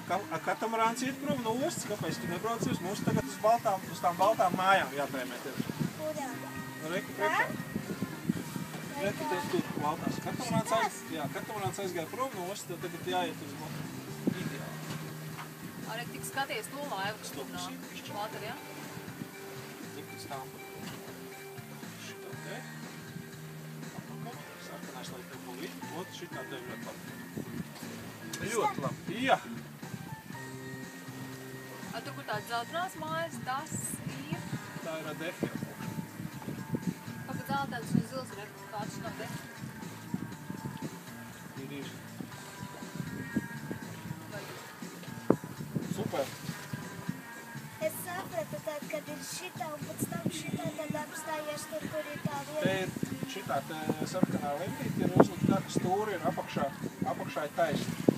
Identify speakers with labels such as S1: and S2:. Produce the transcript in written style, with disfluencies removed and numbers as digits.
S1: Katamarāns iet prom no ostas, kāpēc tu nebraucies? Mums tagad uz tām baltām mājām jātēmē tev.
S2: Kurā?
S1: Reku priekšā. Reku tev tur baltās. Katamarāns aizgāja prom no ostas, tev tagad jāiet uz ideāli.
S3: Arī tik skaties to laivu, kas tur nāk. Vātari, ja?
S1: Tik uz tām. Šitā te. Sarkanais, lai tev palīd. Ot, šitā tev ļoti labi. Ļoti labi. Jā.
S3: Tur, kur tāds dzeltenās mājas, tas ir...
S1: Tā ir Defi apakšā.
S3: Pagad dzeltens un zils ir kāds no Defi.
S1: Ir. Super.
S2: Es sapratu tad, kad ir šitā un pēc tam šitā, tad apstājies tur, kur ir tā vieta.
S1: Te ir šitā sarkanā lentīte, ir uzlikta stūri, ir apakšā ir taisni.